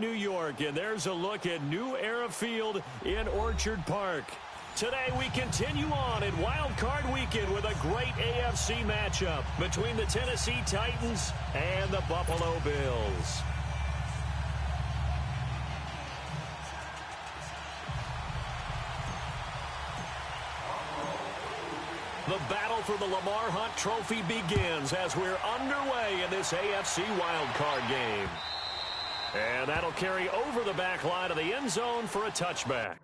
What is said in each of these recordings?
New York, and there's a look at New Era Field in Orchard Park. Today we continue on in Wild Card Weekend with a great AFC matchup between the Tennessee Titans and the Buffalo Bills. The battle for the Lamar Hunt Trophy begins as we're underway in this AFC wildcard game. And that'll carry over the back line of the end zone for a touchback.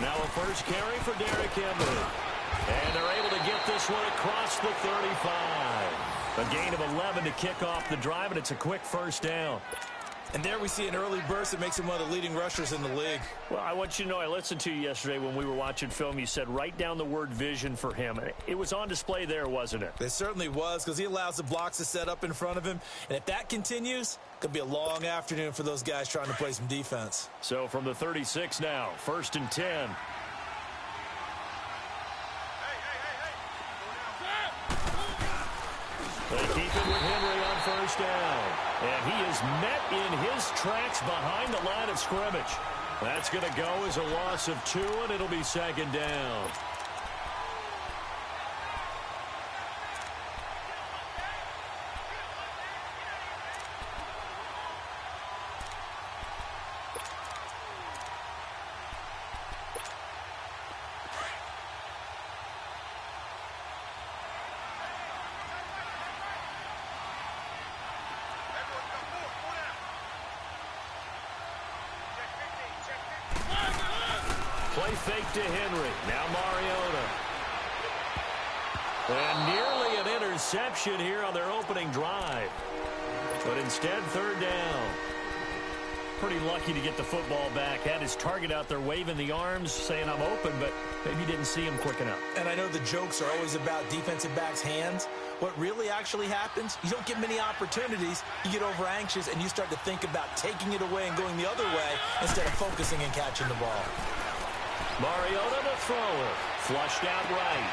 Now a first carry for Derrick Henry. And they're able to get this one across the 35. A gain of 11 to kick off the drive, and it's a quick first down. And there we see an early burst that makes him one of the leading rushers in the league. Well, I want you to know, I listened to you yesterday when we were watching film. You said write down the word vision for him. It was on display there, wasn't it? It certainly was, because he allows the blocks to set up in front of him. And if that continues, it could be a long afternoon for those guys trying to play some defense. So from the 36 now, 1st and 10. They keep it with Henry on first down. And he is met in his tracks behind the line of scrimmage. That's going to go as a loss of 2, and it'll be 2nd down. Play fake to Henry. Now Mariota. And nearly an interception here on their opening drive. But instead, 3rd down. Pretty lucky to get the football back. Had his target out there waving the arms, saying I'm open, but maybe didn't see him quick enough. And I know the jokes are always about defensive backs' hands. What really actually happens, you don't get many opportunities, you get over anxious, and you start to think about taking it away and going the other way instead of focusing and catching the ball. Mariota the thrower. Flushed out right.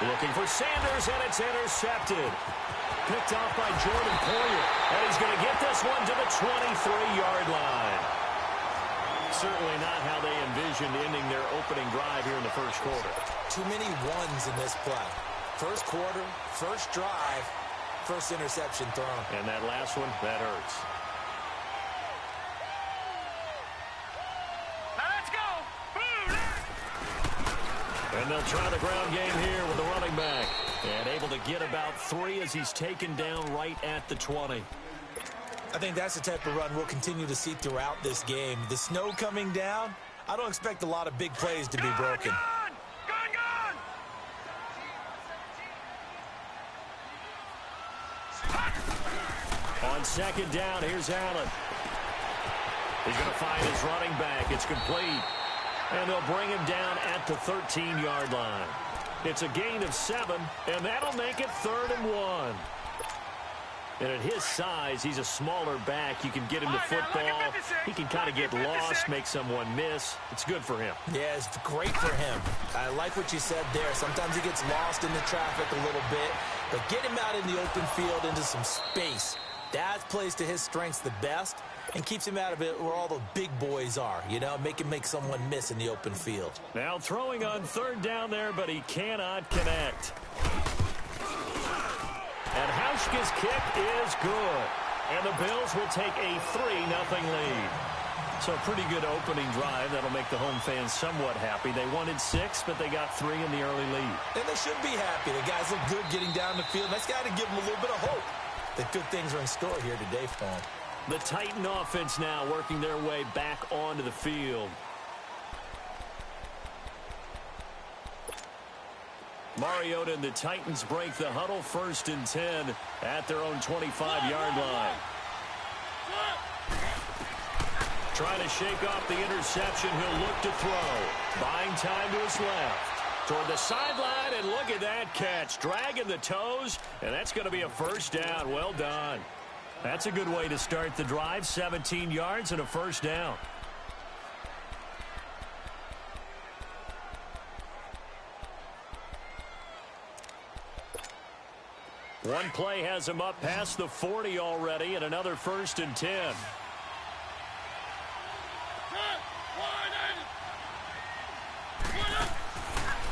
Looking for Sanders, and it's intercepted. Picked off by Jordan Poyer. And he's going to get this one to the 23-yard line. Certainly not how they envisioned ending their opening drive here in the first quarter. Too many ones in this play. First quarter, first drive, first interception thrown. And that last one, that hurts. Now let's go. And they'll try the ground game here with the running back. And able to get about 3 as he's taken down right at the 20. I think that's the type of run we'll continue to see throughout this game. The snow coming down, I don't expect a lot of big plays to be broken. On second down, here's Allen. He's going to find his running back. It's complete. And they'll bring him down at the 13-yard line. It's a gain of 7, and that'll make it 3rd and 1. And at his size, he's a smaller back. You can get him to football. He can kind of get lost, make someone miss. It's good for him. Yeah, it's great for him. I like what you said there. Sometimes he gets lost in the traffic a little bit, but get him out in the open field into some space. That plays to his strengths the best and keeps him out of it where all the big boys are, you know, make him make someone miss in the open field. Now throwing on 3rd down there, but he cannot connect. And Hauschka's kick is good. And the Bills will take a 3-0 lead. So a pretty good opening drive. That'll make the home fans somewhat happy. They wanted 6, but they got 3 in the early lead. And they should be happy. The guys look good getting down the field. That's got to give them a little bit of hope that good things are in store here today for them. The Titan offense now working their way back onto the field. Mariota and the Titans break the huddle, 1st and 10 at their own 25-yard line. Trying to shake off the interception. He'll look to throw. Buying time to his left. Toward the sideline, and look at that catch. Dragging the toes, and that's going to be a 1st down. Well done. That's a good way to start the drive. 17 yards and a 1st down. One play has him up past the 40 already, and another 1st and 10.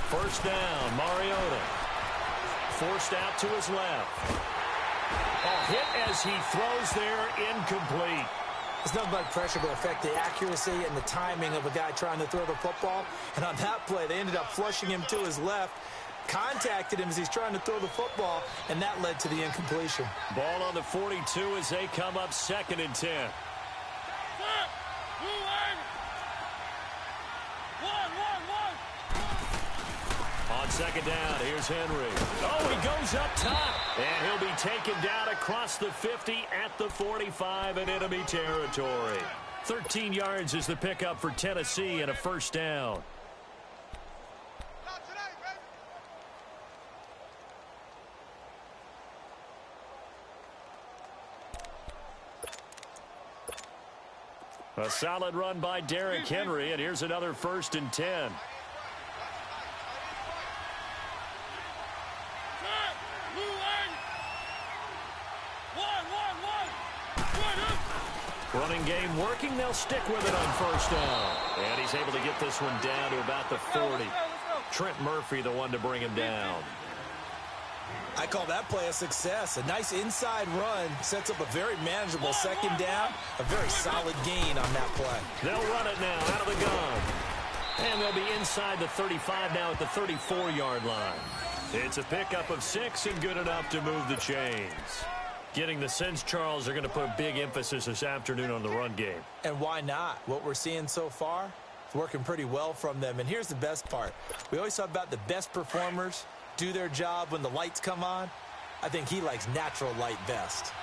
First down, Mariota. Forced out to his left. A hit as he throws there, incomplete. It's nothing but pressure will affect the accuracy and the timing of a guy trying to throw the football. And on that play, they ended up flushing him to his left, contacted him as he's trying to throw the football, and that led to the incompletion. Ball on the 42 as they come up 2nd and 10. On second down, here's Henry. Oh, he goes up top. And he'll be taken down across the 50 at the 45 in enemy territory. 13 yards is the pickup for Tennessee and a 1st down. A solid run by Derrick Henry, and here's another 1st and 10. Running game working. They'll stick with it on 1st down. And he's able to get this one down to about the 40. Trent Murphy, the one to bring him down. I call that play a success. A nice inside run sets up a very manageable 2nd down. A very solid gain on that play. They'll run it now out of the gun. And they'll be inside the 35 now at the 34-yard line. It's a pickup of 6 and good enough to move the chains. Getting the sense, Charles, they're going to put a big emphasis this afternoon on the run game. And why not? What we're seeing so far is working pretty well from them. And here's the best part. We always talk about the best performers do their job when the lights come on. I think he likes natural light best.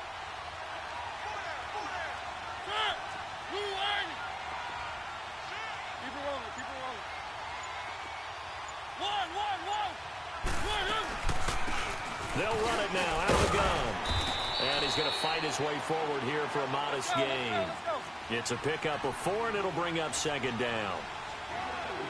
They'll run it now out of the gun. And he's going to fight his way forward here for a modest gain. It's a pickup of 4, and it'll bring up 2nd down.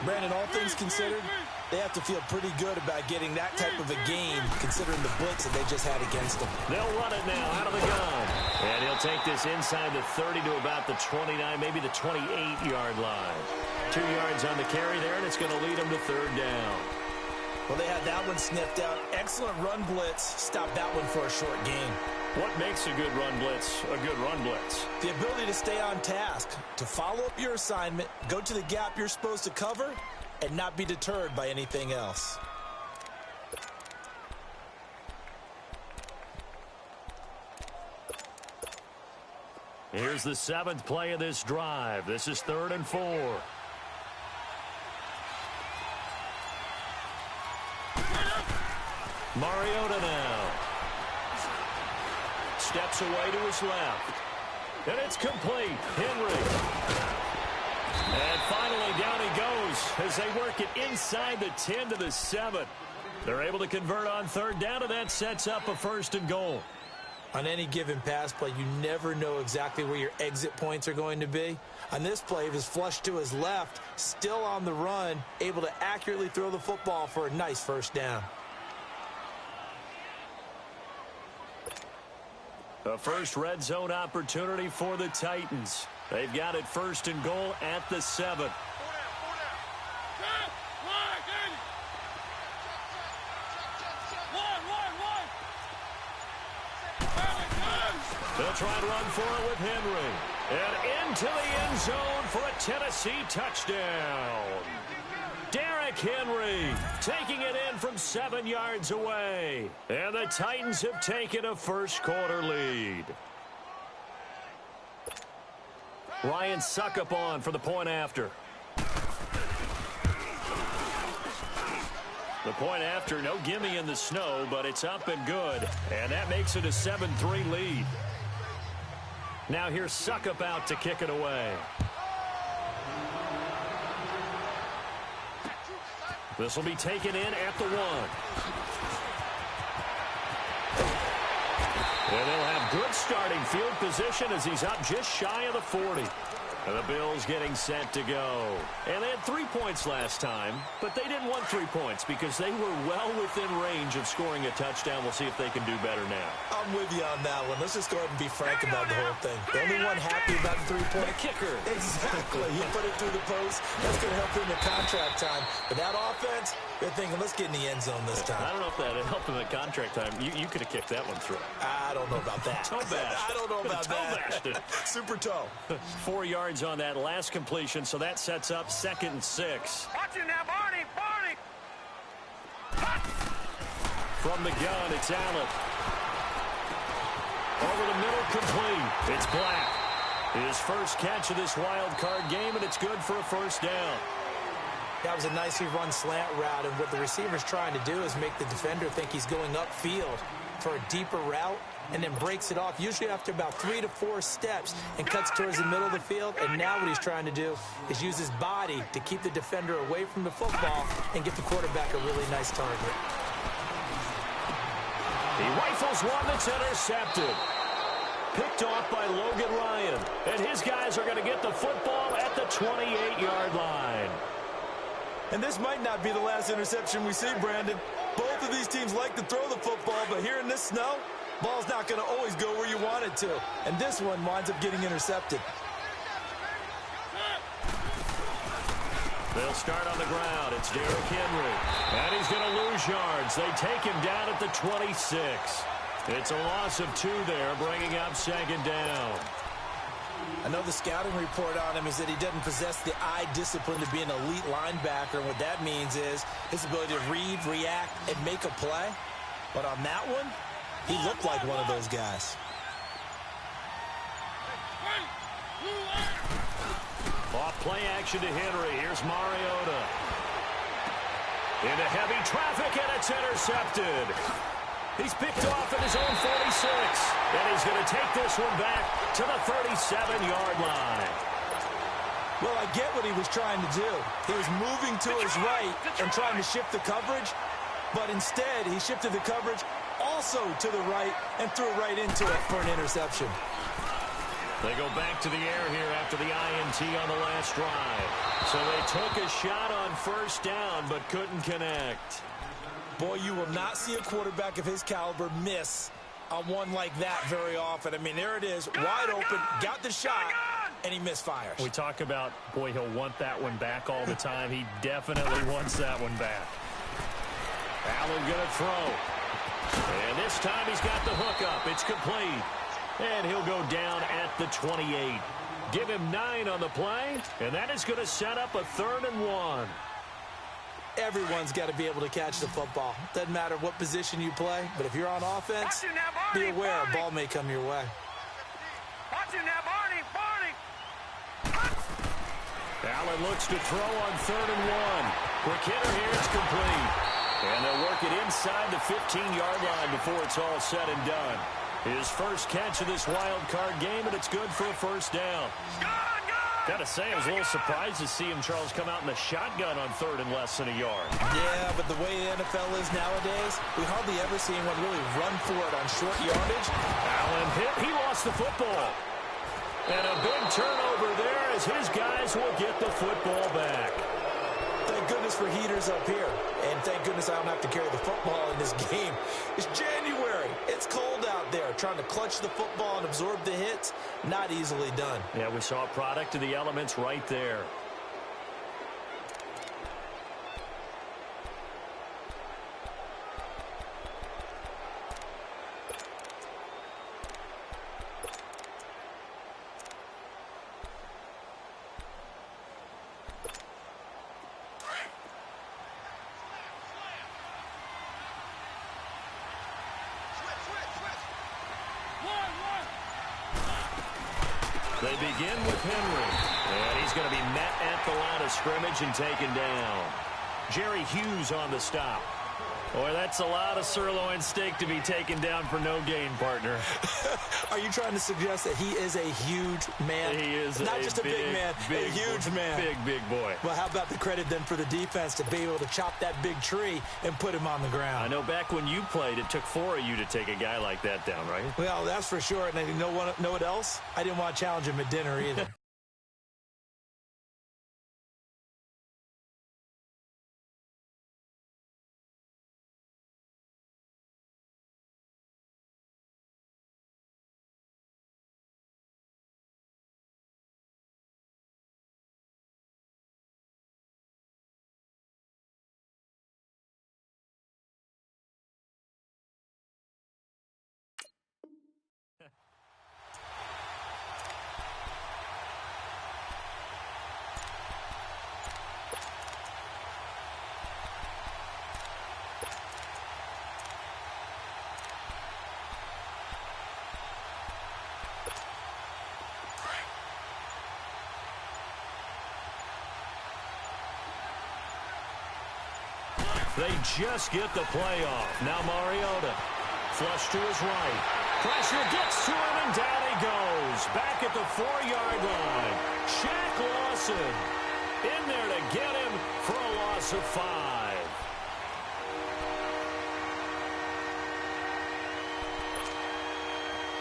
Brandon, all things considered, they have to feel pretty good about getting that type of a gain, considering the blitz that they just had against them. They'll run it now out of the gun. And he'll take this inside the 30 to about the 29, maybe the 28-yard line. 2 yards on the carry there, and it's going to lead them to 3rd down. Well, they had that one sniffed out. Excellent run blitz. Stopped that one for a short gain. What makes a good run blitz a good run blitz? The ability to stay on task, to follow up your assignment, go to the gap you're supposed to cover, and not be deterred by anything else. Here's the 7th play of this drive. This is 3rd and 4. Mariota now. Steps away to his left. And it's complete. Henry. And finally down he goes as they work it inside the 10 to the 7. They're able to convert on 3rd down, and that sets up a 1st and goal. On any given pass play, you never know exactly where your exit points are going to be. On this play, it was flushed to his left, still on the run, able to accurately throw the football for a nice 1st down. A first red zone opportunity for the Titans. They've got it 1st and goal at the 7. They'll try to run for it with Henry. And into the end zone for a Tennessee touchdown. Derrick Henry taking it in from 7 yards away. And the Titans have taken a first-quarter lead. Ryan Suckup on for the point after. The point after, no gimme in the snow, but it's up and good. And that makes it a 7-3 lead. Now here's Suckup out to kick it away. This will be taken in at the 1. And they'll have good starting field position as he's up just shy of the 40. And the Bills getting set to go. And they had 3 points last time, but they didn't want 3 points because they were well within range of scoring a touchdown. We'll see if they can do better now. I'm with you on that one. Let's just go ahead and be frank about the whole thing. The only one happy about the 3-point kicker. Exactly. He put it through the post. That's going to help him in contract time. But that offense, they're thinking, let's get in the end zone this time. I don't know if that helped him at contract time. You could have kicked that one through. I don't know about that. Toe bashed. I don't know about that. Super toe. 4 yards on that last completion, so that sets up 2nd and 6. Watch him now, Barney! Barney! From the gun, it's Allen. Over the middle, complete. It's Black. His first catch of this wild card game, and it's good for a 1st down. That was a nicely run slant route, and what the receiver's trying to do is make the defender think he's going upfield for a deeper route, and then breaks it off, usually after about 3 to 4 steps, and cuts towards the middle of the field. And now what he's trying to do is use his body to keep the defender away from the football and get the quarterback a really nice target. He rifles one that's intercepted. Picked off by Logan Ryan. And his guys are going to get the football at the 28-yard line. And this might not be the last interception we see, Brandon. Both of these teams like to throw the football, but here in this snow, ball's not going to always go where you want it to. And this one winds up getting intercepted. They'll start on the ground. It's Derrick Henry. And he's going to lose yards. They take him down at the 26. It's a loss of 2 there, bringing up 2nd down. I know the scouting report on him is that he doesn't possess the eye discipline to be an elite linebacker. And what that means is his ability to read, react, and make a play. But on that one, he looked like one of those guys. Off play action to Henry. Here's Mariota. Into heavy traffic, and it's intercepted. He's picked off at his own 46. And he's going to take this one back to the 37-yard line. Well, I get what he was trying to do. He was moving to his right and trying to shift the coverage. But instead, he shifted the coverage also to the right and threw it right into it for an interception. They go back to the air here after the INT on the last drive. So they took a shot on 1st down but couldn't connect. Boy, you will not see a quarterback of his caliber miss on one like that very often. I mean, there it is, wide open, got the shot, and he misfires. We talk about, boy, he'll want that one back all the time. He definitely wants that one back. Allen going to throw. And this time he's got the hook up. It's complete. And he'll go down at the 28. Give him 9 on the play, and that is going to set up a 3rd and 1. Everyone's got to be able to catch the football. Doesn't matter what position you play, but if you're on offense, be aware a ball may come your way. Watch it now, Barney. Allen looks to throw on 3rd and 1. Quick hitter here, it's complete. And they'll work it inside the 15-yard line before it's all said and done. His first catch of this wild card game, and it's good for a first down. Gotta say, I was a little surprised to see him, Charles, come out in the shotgun on 3rd and less than a yard. Yeah, but the way the NFL is nowadays, we hardly ever see anyone really run for it on short yardage. Allen hit. He lost the football. And a big turnover there as his guys will get the football back. Thank goodness for heaters up here. And thank goodness I don't have to carry the football in this game. It's January. It's cold out there. Trying to clutch the football and absorb the hits, not easily done. Yeah, we saw a product of the elements right there. They begin with Henry, and he's going to be met at the line of scrimmage and taken down. Jerry Hughes on the stop. Boy, that's a lot of sirloin steak to be taken down for no gain, partner. Are you trying to suggest that he is a huge man? He is not just a big man, a huge man. Big boy. Well, how about the credit then for the defense to be able to chop that big tree and put him on the ground? I know back when you played, it took 4 of you to take a guy like that down, right? Well, that's for sure. And you know what else? I didn't want to challenge him at dinner either. They just get the play off. Now Mariota. Flush to his right. Pressure gets to him, and down he goes. Back at the 4-yard line. Shaq Lawson in there to get him for a loss of 5.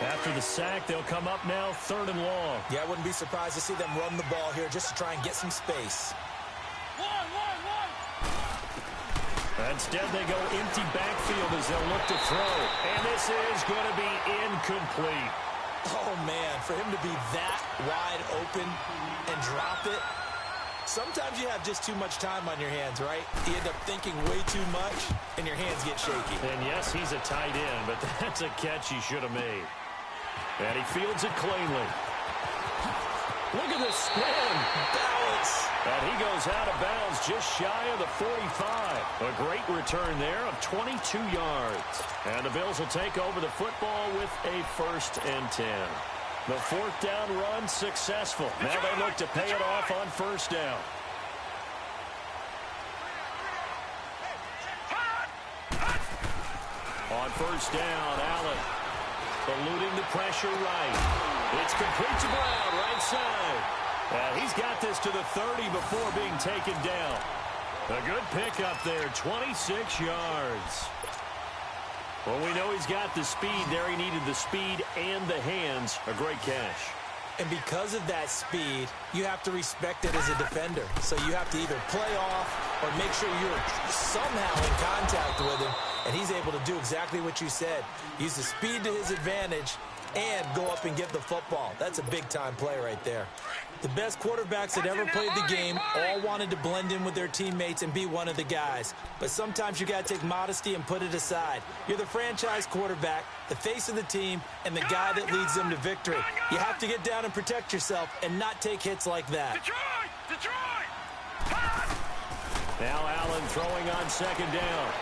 After the sack, they'll come up now 3rd and long. Yeah, I wouldn't be surprised to see them run the ball here just to try and get some space. Instead, they go empty backfield as they'll look to throw. And this is going to be incomplete. Oh, man, for him to be that wide open and drop it. Sometimes you have just too much time on your hands, right? You end up thinking way too much, and your hands get shaky. And yes, he's a tight end, but that's a catch he should have made. And he fields it cleanly. Look at the spin. Balance. And he goes out of bounds just shy of the 45. A great return there of 22 yards. And the Bills will take over the football with a 1st and 10. The 4th down run successful. Now they look to pay it off on 1st down. On 1st down, Allen eluding the pressure right. It's complete to Brown, right side. He's got this to the 30 before being taken down. A good pickup there, 26 yards. Well, we know he's got the speed there. He needed the speed and the hands. A great catch. And because of that speed, you have to respect it as a defender. So you have to either play off or make sure you're somehow in contact with him. And he's able to do exactly what you said. Use the speed to his advantage and go up and get the football. That's a big-time play right there. The best quarterbacks that ever played the game all wanted to blend in with their teammates and be one of the guys. But sometimes you got to take modesty and put it aside. You're the franchise quarterback, the face of the team, and the guy that leads them to victory. You have to get down and protect yourself and not take hits like that. Detroit! Now Allen throwing on second down.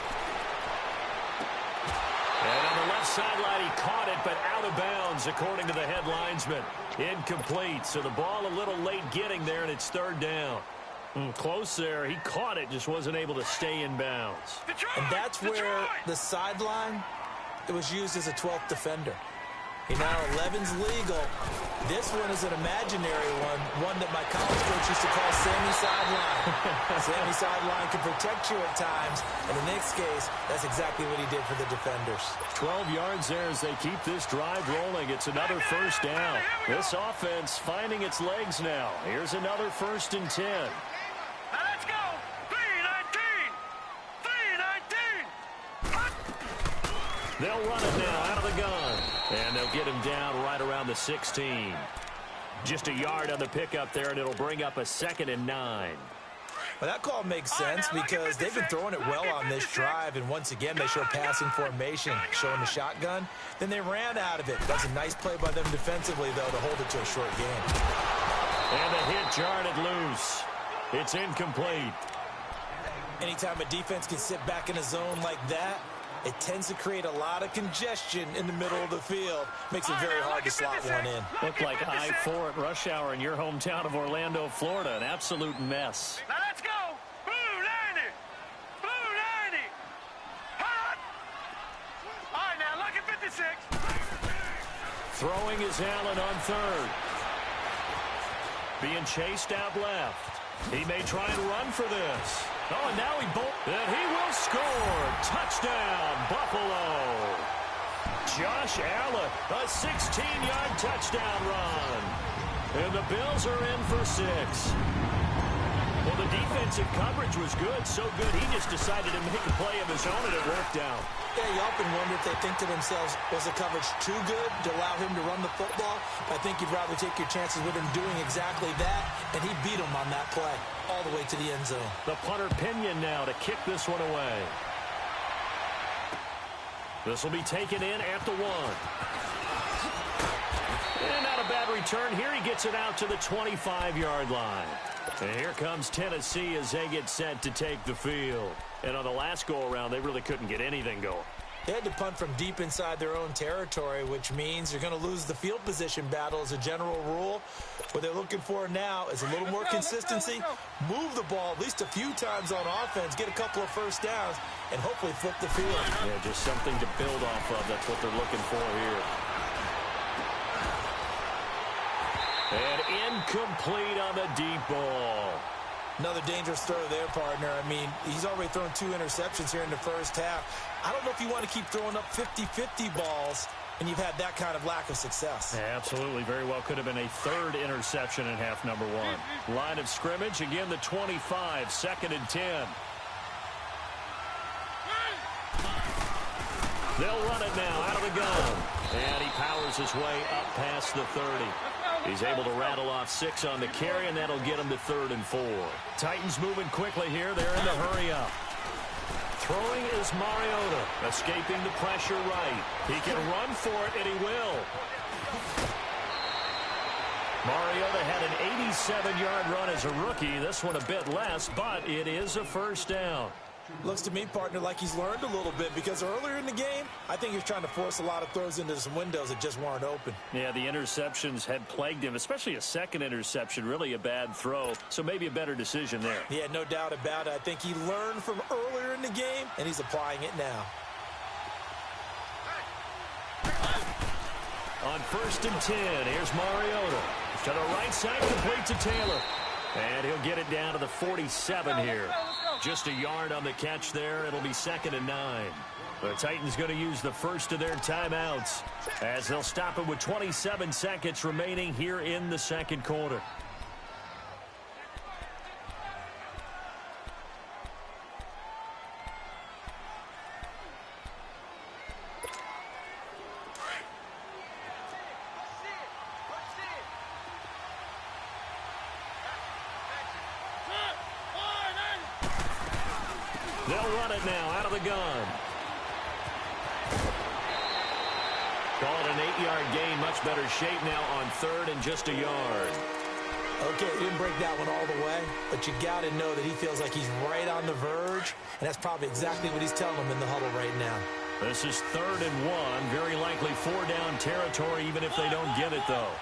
And on the left sideline, he caught it, but out of bounds, according to the head linesman. Incomplete, so the ball a little late getting there, and it's third down. Close there. He caught it, just wasn't able to stay in bounds. And that's where the sideline, it was used as a 12th defender. Now 11's legal. This one is an imaginary one that my college coach used to call Sammy Sideline. Sammy Sideline can protect you at times, and in this case, that's exactly what he did for the defenders. 12 yards there as they keep this drive rolling. It's another first down. This offense finding its legs now. Here's another 1st and 10. Now let's go. 3-19. 3-19. They'll run it now out of the gun. And they'll get him down right around the 16. Just a yard on the pickup there, and it'll bring up a 2nd and 9. Well, that call makes sense because they've been throwing it well on this drive, and once again, they show passing formation, showing the shotgun. Then they ran out of it. That's a nice play by them defensively, though, to hold it to a short game. And the hit jarred it loose. It's incomplete. Anytime a defense can sit back in a zone like that, it tends to create a lot of congestion in the middle of the field. Makes it very hard to slot one in. Looked like I-4 at rush hour in your hometown of Orlando, Florida. An absolute mess. Now let's go. Blue 90. Blue 90. Hot. All right, now look at 56. Throwing is Allen on 3rd. Being chased out left. He may try and run for this. Oh, and now he and he will score. Touchdown, Buffalo. Josh Allen, a 16-yard touchdown run. And the Bills are in for 6. Well, the defensive coverage was good, so good he just decided to make a play of his own, and it worked out. Yeah, you often wonder if they think to themselves, was the coverage too good to allow him to run the football? I think you'd rather take your chances with him doing exactly that, and he beat him on that play all the way to the end zone. The punter Pinion now to kick this one away. This will be taken in at the 1. And not a bad return here. He gets it out to the 25-yard line. And here comes Tennessee as they get set to take the field. And on the last go-around, they really couldn't get anything going. They had to punt from deep inside their own territory, which means they're going to lose the field position battle as a general rule. What they're looking for now is a little more consistency, move the ball at least a few times on offense, get a couple of first downs, and hopefully flip the field. Yeah, just something to build off of. That's what they're looking for here. And incomplete on the deep ball. Another dangerous throw there, partner. I mean, he's already thrown 2 interceptions here in the first half. I don't know if you want to keep throwing up 50-50 balls, and you've had that kind of lack of success. Yeah, absolutely. Very well could have been a 3rd interception in half number 1. Line of scrimmage, again, the 25, 2nd and 10. They'll run it now out of the gun. And he powers his way up past the 30. He's able to rattle off 6 on the carry, and that'll get him to 3rd and 4. Titans moving quickly here. They're in the hurry up. Throwing is Mariota, escaping the pressure right. He can run for it, and he will. Mariota had an 87-yard run as a rookie. This one a bit less, but it is a first down. Looks to me, partner, like he's learned a little bit because earlier in the game, I think he was trying to force a lot of throws into some windows that just weren't open. Yeah, the interceptions had plagued him, especially a second interception, really a bad throw. So maybe a better decision there. Yeah, no doubt about it. I think he learned from earlier in the game, and he's applying it now. On 1st and 10, here's Mariota. To the right side, complete to Taylor. And he'll get it down to the 47 here. Just a yard on the catch there. It'll be 2nd and 9. The Titans going to use the first of their timeouts as they'll stop it with 27 seconds remaining here in the second quarter. They'll run it now out of the gun. Call it an 8-yard gain. Much better shape now on 3rd and just a yard. Okay, he didn't break that one all the way, but you got to know that he feels like he's right on the verge, and that's probably exactly what he's telling them in the huddle right now. This is 3rd and 1, very likely 4-down territory, even if they don't get it, though.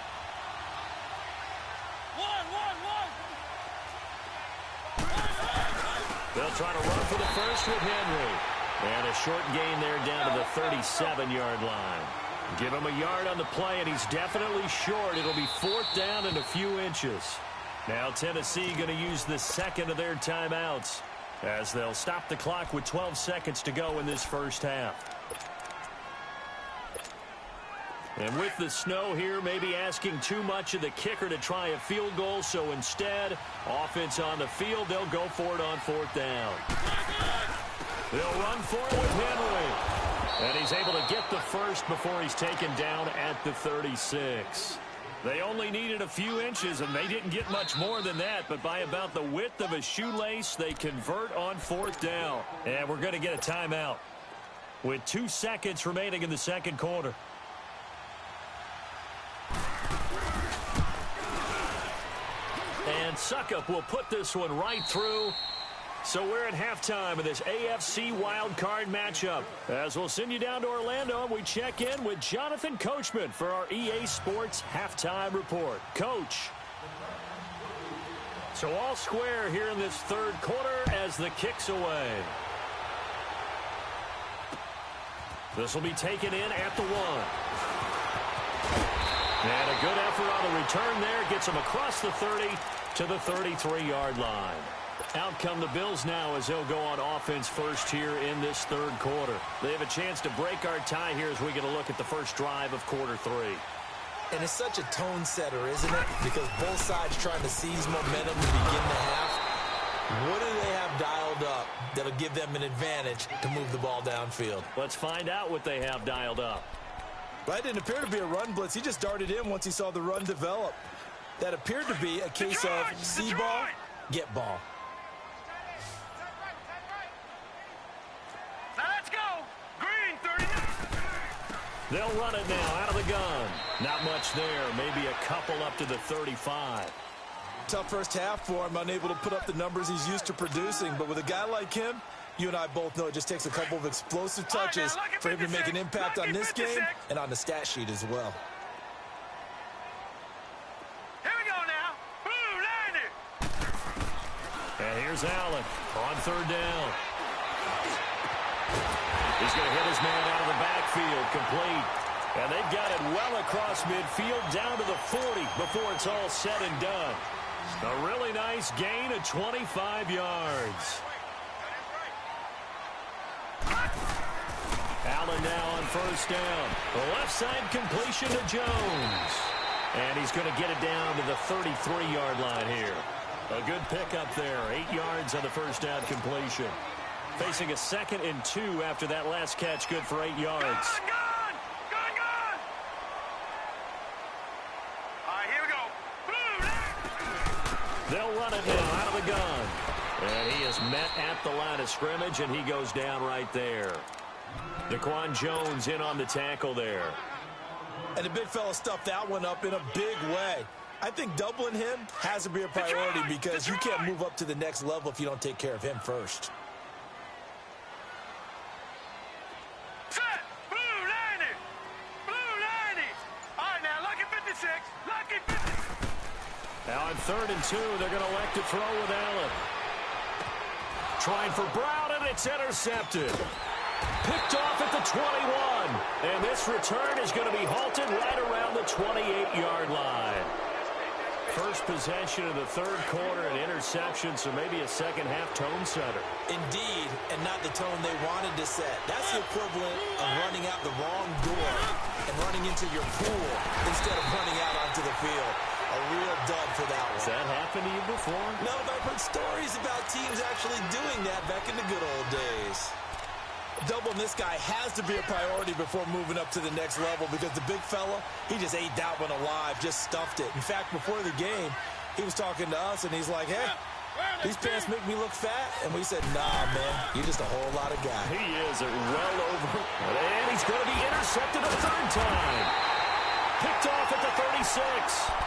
They'll try to run for the first with Henry. And a short gain there down to the 37-yard line. Give him a yard on the play, and he's definitely short. It'll be 4th down and a few inches. Now Tennessee going to use the second of their timeouts as they'll stop the clock with 12 seconds to go in this first half. And with the snow here, maybe asking too much of the kicker to try a field goal, so instead, offense on the field, they'll go for it on 4th down. They'll run for it with Henry. And he's able to get the first before he's taken down at the 36. They only needed a few inches, and they didn't get much more than that, but by about the width of a shoelace, they convert on 4th down. And we're going to get a timeout with 2 seconds remaining in the second quarter. And Suckup will put this one right through. So we're at halftime of this AFC wildcard matchup. As we'll send you down to Orlando, and we check in with Jonathan Coachman for our EA Sports Halftime Report. Coach. So all square here in this third quarter as the kick's away. This will be taken in at the 1. And a good effort on the return there. Gets him across the 30 to the 33-yard line. Out come the Bills now as they'll go on offense first here in this third quarter. They have a chance to break our tie here as we get a look at the first drive of quarter 3. And it's such a tone setter, isn't it? Because both sides trying to seize momentum to begin the half. What do they have dialed up that'll give them an advantage to move the ball downfield? Let's find out what they have dialed up. Well, it didn't appear to be a run blitz. He just darted in once he saw the run develop. That appeared to be a case of see ball, get ball. They'll run it now out of the gun. Not much there. Maybe a couple up to the 35. Tough first half for him, unable to put up the numbers he's used to producing. But with a guy like him, you and I both know it just takes a couple of explosive touches for him to make an impact on this game and on the stat sheet as well. Here we go now. Blue 90. And here's Allen on 3rd down. He's going to hit his man out of the backfield, complete. And they've got it well across midfield, down to the 40 before it's all said and done. A really nice gain of 25 yards. Allen now on 1st down. The left side completion to Jones. And he's going to get it down to the 33-yard line here. A good pickup there, 8 yards on the first down completion. Facing a 2nd and 2 after that last catch, good for 8 yards. Gun! All right, here we go. Blue. They'll run it now out of the gun. And he is met at the line of scrimmage, and he goes down right there. Daquan Jones in on the tackle there. And the big fella stuffed that one up in a big way. I think doubling him has to be a priority because you can't move up to the next level if you don't take care of him first. Set. Blue 90. Blue 90. All right, now, lucky 56. Lucky 50. Now on 3rd and 2, they're going to elect to throw with Allen. Trying for Brown, and it's intercepted. Picked off at the 21. And this return is going to be halted right around the 28-yard line. First possession of the third quarter, an interception, so maybe a second-half tone setter. Indeed, and not the tone they wanted to set. That's the equivalent of running out the wrong door and running into your pool instead of running out onto the field. A real dud for that one. Has that happened to you before? No, but I've heard stories about teams actually doing that back in the good old days. Doubling this guy has to be a priority before moving up to the next level because the big fella, he just ate that one alive, just stuffed it. In fact, before the game, he was talking to us, and he's like, hey, these pants make me look fat. And we said, nah, man, you're just a whole lot of guy. He is well over. And he's going to be intercepted a third time. Picked off at the 36.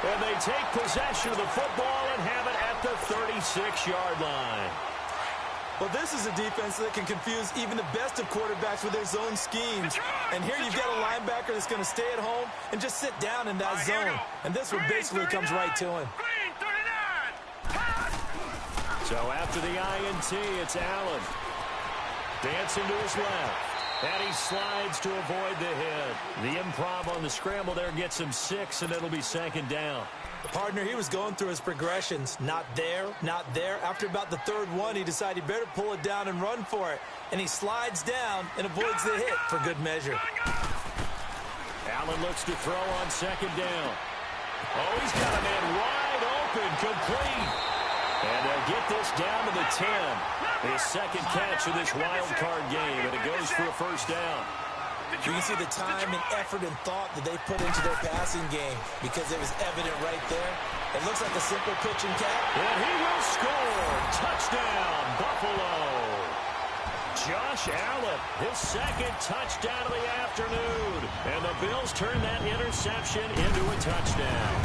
And they take possession of the football and have it at the 36-yard line. Well, this is a defense that can confuse even the best of quarterbacks with their zone schemes. And here you've got a linebacker that's going to stay at home and just sit down in that zone. And this one basically comes right to him. So after the INT, it's Allen. Dancing to his left. And he slides to avoid the hit. The improv on the scramble there gets him 6, and it'll be second down. Partner, he was going through his progressions. Not there, not there. After about the third one, he decided he better pull it down and run for it. And he slides down and avoids the hit for good measure. Allen looks to throw on second down. Oh, he's got a man wide open, complete. And they'll get this down to the 10. His second catch of this wild card game, and it goes for a first down. You can see the time and effort and thought that they put into their passing game because it was evident right there. It looks like a simple pitch and catch. And he will score. Touchdown, Buffalo. Josh Allen, his second touchdown of the afternoon. And the Bills turn that interception into a touchdown.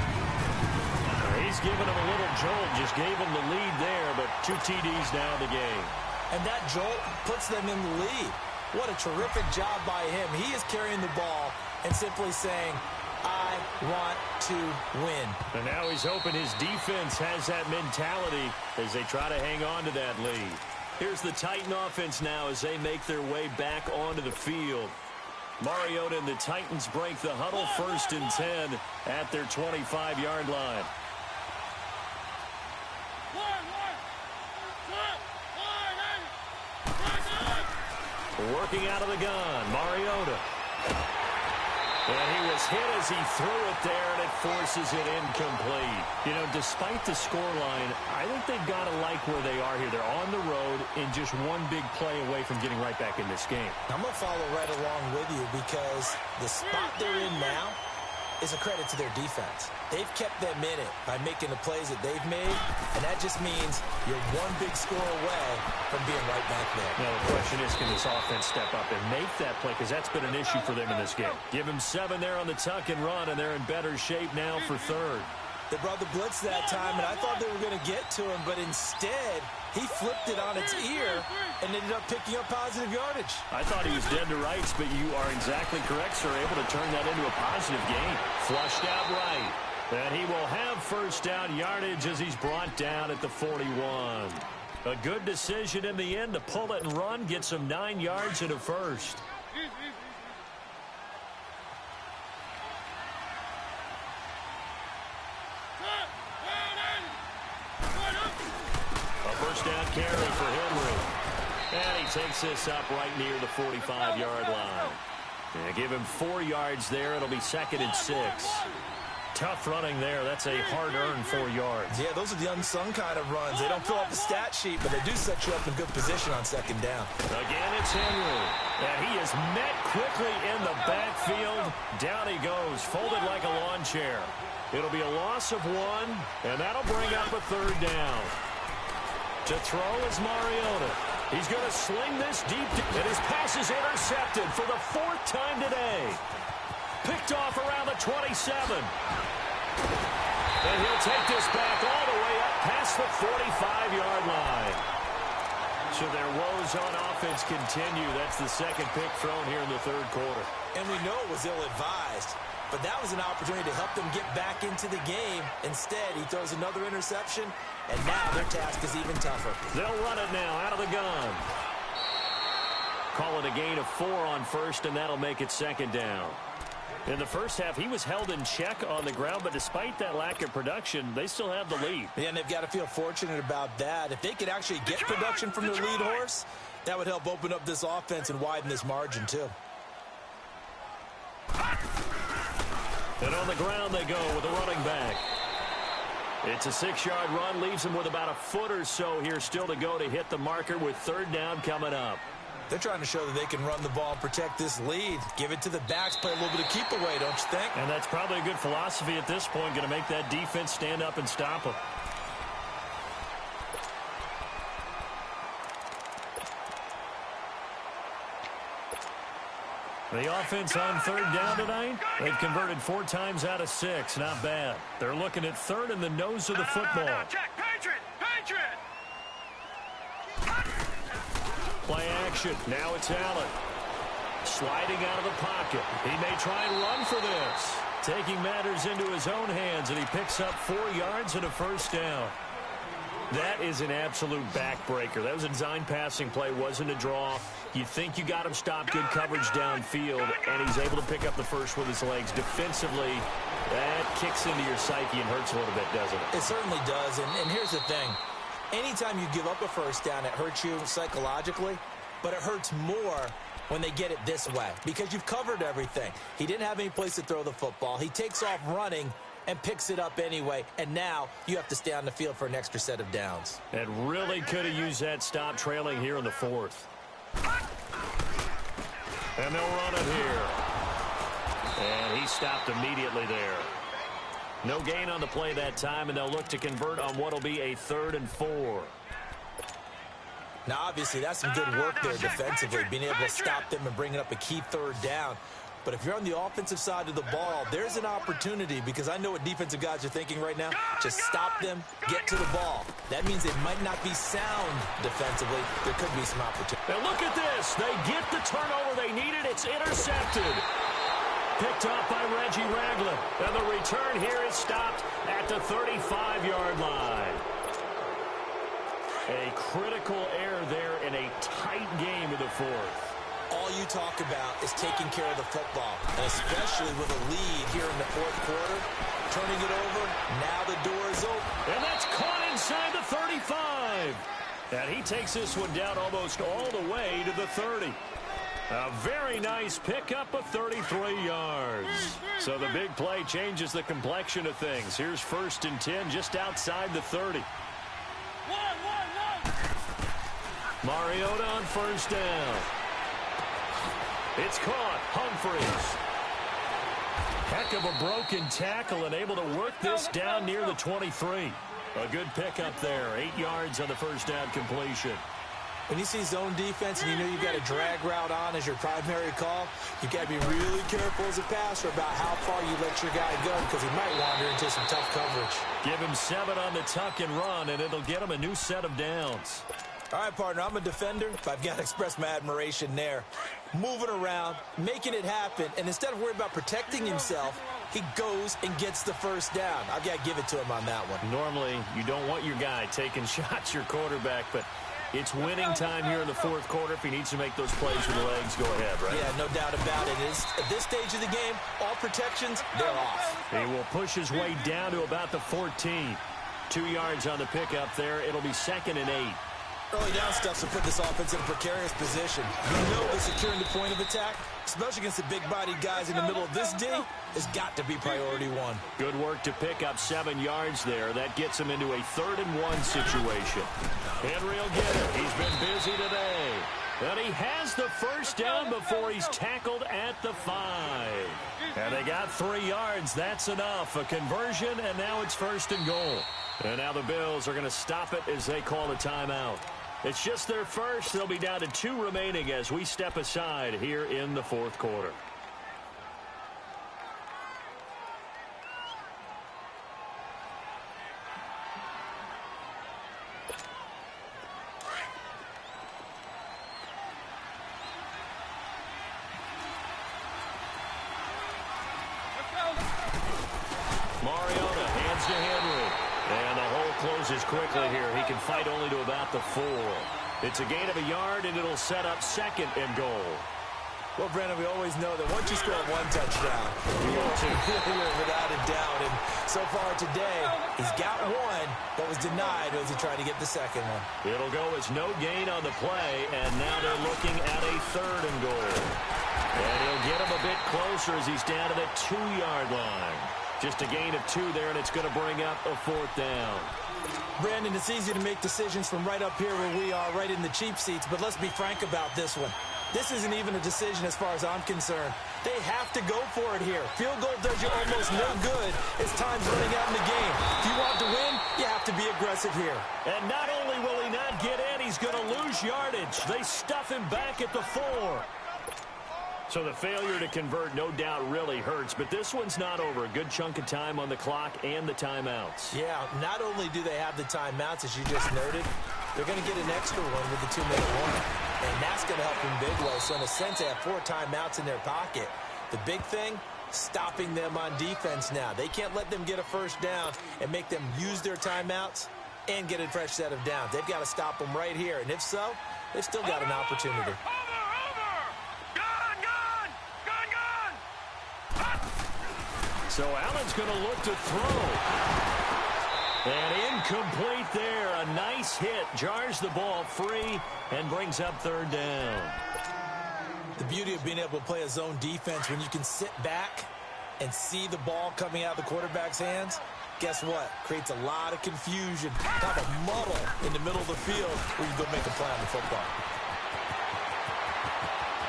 He's given him a little jolt, just gave him the lead there, but 2 TDs now in the game. And that jolt puts them in the lead. What a terrific job by him. He is carrying the ball and simply saying, I want to win. And now he's hoping his defense has that mentality as they try to hang on to that lead. Here's the Titan offense now as they make their way back onto the field. Mariota and the Titans break the huddle, 1st and 10 at their 25-yard line. Working out of the gun, Mariota. And he was hit as he threw it there, and it forces it incomplete. You know, despite the scoreline, I think they've got to like where they are here. They're on the road and just one big play away from getting right back in this game. I'm going to follow right along with you because the spot they're in now is a credit to their defense. They've kept them in it by making the plays that they've made, and that just means you're one big score away from being right back there. Now, the question is, can this offense step up and make that play? Because that's been an issue for them in this game. Give him 7 there on the tuck and run, and they're in better shape now for 3rd. They brought the blitz that time, and I thought they were going to get to him, but instead, he flipped it on its ear and ended up picking up positive yardage. I thought he was dead to rights, but you are exactly correct, sir. Able to turn that into a positive gain. Flushed out right. And he will have first down yardage as he's brought down at the 41. A good decision in the end to pull it and run, get some 9 yards and a first. A first down carry for Henry. And he takes this up right near the 45-yard line. And give him 4 yards there. It'll be 2nd and 6. Tough running there. That's a hard-earned 4 yards. Yeah, those are the unsung kind of runs. They don't fill up the stat sheet, but they do set you up in good position on 2nd down. Again, it's Henry. And he is met quickly in the backfield. Down he goes, folded like a lawn chair. It'll be a loss of 1, and that'll bring up a 3rd down. To throw is Mariota. He's going to sling this deep, and his pass is intercepted for the 4th time today. Picked off around the 27. And he'll take this back all the way up past the 45-yard line. So their woes on offense continue. That's the 2nd pick thrown here in the 3rd quarter. And we know it was ill-advised, but that was an opportunity to help them get back into the game. Instead, he throws another interception, and now their task is even tougher. They'll run it now out of the gun. Call it a gain of 4 on 1st, and that'll make it 2nd down. In the first half, he was held in check on the ground, but despite that lack of production, they still have the lead. Yeah, and they've got to feel fortunate about that. If they could actually get production from their lead horse, that would help open up this offense and widen this margin, too. And on the ground they go with the running back. It's a 6-yard run, leaves him with about a foot or so here still to go to hit the marker with 3rd down coming up. They're trying to show that they can run the ball and protect this lead. Give it to the backs, play a little bit of keep away, don't you think? And that's probably a good philosophy at this point, going to make that defense stand up and stop them. The offense on third down tonight, they've converted 4 times out of 6. Not bad. They're looking at third in the nose of the football. Check. Patriot! Play action. Now it's Allen. Sliding out of the pocket. He may try and run for this. Taking matters into his own hands, and he picks up 4 yards and a first down. That is an absolute backbreaker. That was a design passing play, wasn't a draw. You think you got him stopped, good coverage downfield, and he's able to pick up the first with his legs. Defensively, that kicks into your psyche and hurts a little bit, doesn't it? It certainly does, and here's the thing. Anytime you give up a first down, it hurts you psychologically, but it hurts more when they get it this way because you've covered everything. He didn't have any place to throw the football. He takes off running and picks it up anyway, and now you have to stay on the field for an extra set of downs. And really could have used that stop trailing here in the 4th. And they'll run it here. And he stopped immediately there. No gain on the play that time, and they'll look to convert on what will be a 3rd and 4. Now, obviously, that's some good work there defensively, being able to stop them and bringing up a key 3rd down. But if you're on the offensive side of the ball, there's an opportunity because I know what defensive guys are thinking right now. Just stop them, get to the ball. That means it might not be sound defensively. There could be some opportunity. Now look at this. They get the turnover they needed. It's intercepted. Picked up by Reggie Ragland. And the return here is stopped at the 35-yard line. A critical error there in a tight game in the 4th. All you talk about is taking care of the football, and especially with a lead here in the 4th quarter. Turning it over, now the door is open. And that's caught inside the 35. And he takes this one down almost all the way to the 30. A very nice pickup of 33 yards. So the big play changes the complexion of things. Here's 1st and 10 just outside the 30. Mariota on 1st down. It's caught. Humphries. Heck of a broken tackle and able to work this down near the 23. A good pickup there. 8 yards on the 1st down completion. When you see zone defense and you know you've got a drag route on as your primary call, you've got to be really careful as a passer about how far you let your guy go because he might wander into some tough coverage. Give him 7 on the tuck and run, and it'll get him a new set of downs. All right, partner, I'm a defender, but I've got to express my admiration there. Moving around, making it happen, and instead of worrying about protecting himself, he goes and gets the 1st down. I've got to give it to him on that one. Normally, you don't want your guy taking shots, your quarterback, but it's winning time here in the 4th quarter. If he needs to make those plays with the legs, go ahead, right? Yeah, no doubt about it. At this stage of the game, all protections, they're off. He will push his way down to about the 14. 2 yards on the pickup there. It'll be 2nd and 8. Early down stuff to put this offense in a precarious position. You know that securing the point of attack, especially against the big-bodied guys in the middle of this D, has got to be priority 1. Good work to pick up 7 yards there. That gets him into a 3rd and 1 situation. Henry will get it. He's been busy today. And he has the 1st down before he's tackled at the 5. And they got 3 yards. That's enough. A conversion, and now it's 1st and goal. And now the Bills are going to stop it as they call a timeout. It's just their first. They'll be down to 2 remaining as we step aside here in the 4th quarter. Mariota hands to Henry. And the hole closes quickly here. He can fight only to about the 4. It's a gain of a yard, and it'll set up 2nd and goal. Well, Brandon, we always know that once you score 1 touchdown, you're without a doubt. And so far today, he's got 1, but was denied as he tried to get the 2nd one. It'll go as no gain on the play, and now they're looking at a 3rd and goal. And he'll get him a bit closer as he's down to the 2-yard line. Just a gain of 2 there, and it's going to bring up a 4th down. Brandon, it's easy to make decisions from right up here where we are, right in the cheap seats, but let's be frank about this one. This isn't even a decision as far as I'm concerned. They have to go for it here. Field goal does you almost no good as time's running out in the game. If you want to win, you have to be aggressive here. And not only will he not get in, he's going to lose yardage. They stuff him back at the 4. So the failure to convert no doubt really hurts, but this one's not over. A good chunk of time on the clock and the timeouts. Yeah, not only do they have the timeouts, as you just noted, they're going to get an extra one with the 2-minute warning. And that's going to help in big way. So in a sense, they have 4 timeouts in their pocket. The big thing, stopping them on defense now. They can't let them get a first down and make them use their timeouts and get a fresh set of downs. They've got to stop them right here. And if so, they've still got an opportunity. So Allen's going to look to throw. And incomplete there. A nice hit. Jars the ball free and brings up 3rd down. The beauty of being able to play a zone defense when you can sit back and see the ball coming out of the quarterback's hands, guess what? Creates a lot of confusion, kind of a muddle in the middle of the field where you go make a play on the football.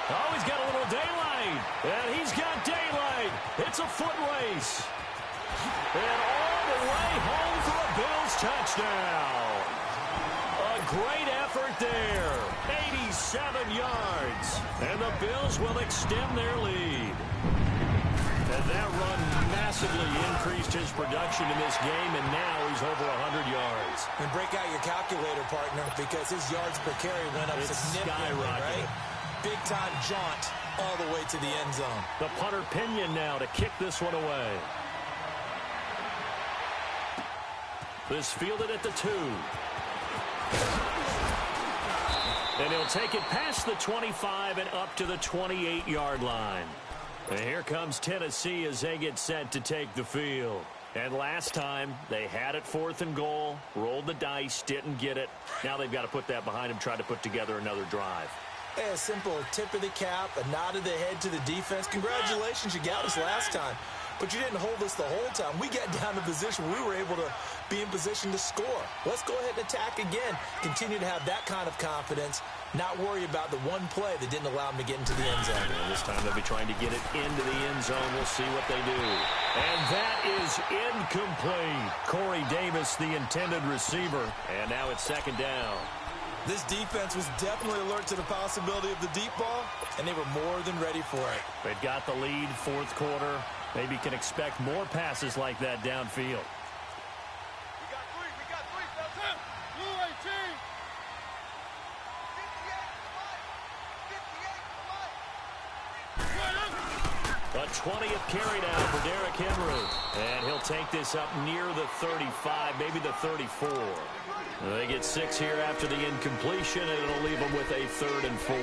Oh, he's got a little daylight. And he's got daylight. It's a foot race. And all the way home for a Bills touchdown. A great effort there. 87 yards. And the Bills will extend their lead. And that run massively increased his production in this game, and now he's over 100 yards. And break out your calculator, partner, because his yards per carry went up significantly, right? Big-time jaunt all the way to the end zone. The punter Pinion now to kick this one away. This fielded at the 2. And he'll take it past the 25 and up to the 28-yard line. And here comes Tennessee as they get set to take the field. And last time, they had it 4th and goal, rolled the dice, didn't get it. Now they've got to put that behind them, try to put together another drive. Hey, a simple tip of the cap, a nod of the head to the defense. Congratulations, you got us last time. But you didn't hold us the whole time. We got down to position where we were able to be in position to score. Let's go ahead and attack again. Continue to have that kind of confidence. Not worry about the one play that didn't allow them to get into the end zone. And this time they'll be trying to get it into the end zone. We'll see what they do. And that is incomplete. Corey Davis, the intended receiver. And now it's 2nd down. This defense was definitely alert to the possibility of the deep ball, and they were more than ready for it. They've got the lead, 4th quarter. Maybe can expect more passes like that downfield. We got 3, that's it. Blue 18. 58, 20th carry now for Derrick Henry. And he'll take this up near the 35, maybe the 34. They get 6 here after the incompletion, and it'll leave them with a 3rd and 4.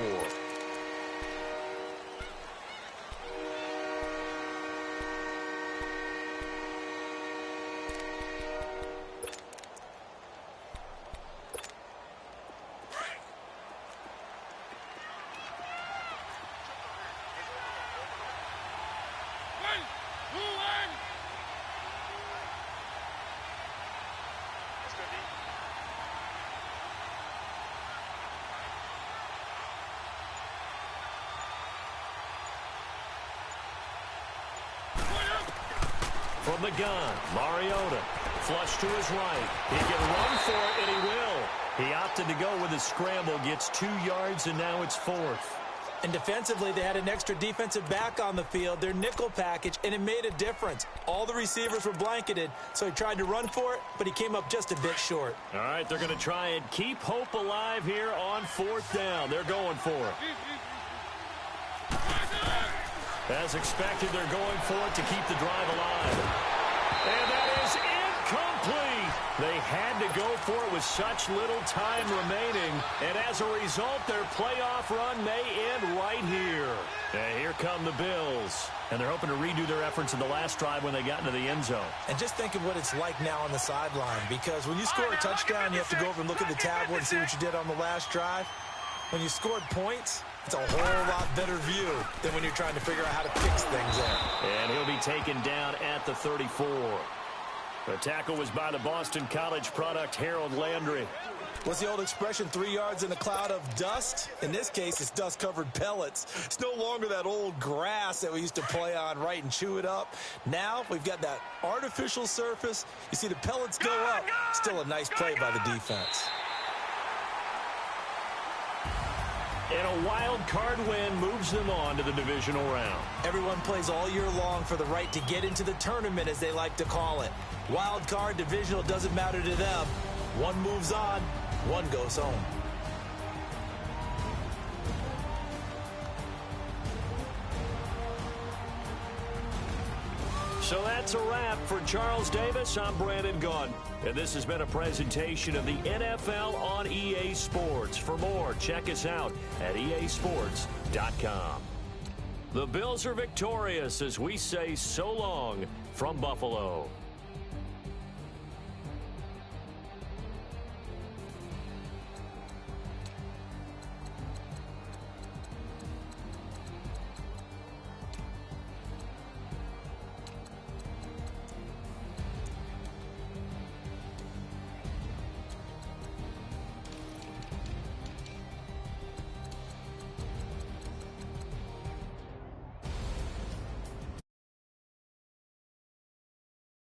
From the gun, Mariota, flush to his right. He can run for it, and he will. He opted to go with a scramble, gets 2 yards, and now it's 4th. And defensively, they had an extra defensive back on the field, their nickel package, and it made a difference. All the receivers were blanketed, so he tried to run for it, but he came up just a bit short. All right, they're going to try and keep hope alive here on 4th down. They're going for it. As expected, they're going for it to keep the drive alive. And that is incomplete. They had to go for it with such little time remaining. And as a result, their playoff run may end right here. And here come the Bills. And they're hoping to redo their efforts in the last drive when they got into the end zone. And just think of what it's like now on the sideline. Because when you score a touchdown, you have to go over and look at the tablet and see what you did on the last drive. When you scored points, it's a whole lot better view than when you're trying to figure out how to fix things there. And he'll be taken down at the 34. The tackle was by the Boston College product, Harold Landry. What's the old expression, 3 yards in a cloud of dust? In this case, it's dust-covered pellets. It's no longer that old grass that we used to play on, right, and chew it up. Now we've got that artificial surface. You see the pellets go up. Still a nice play by the defense. And a wild card win moves them on to the divisional round. Everyone plays all year long for the right to get into the tournament, as they like to call it. Wild card, divisional, doesn't matter to them. One moves on, one goes home. So that's a wrap. For Charles Davis, I'm Brandon Gaudin. And this has been a presentation of the NFL on EA Sports. For more, check us out at easports.com. The Bills are victorious as we say so long from Buffalo.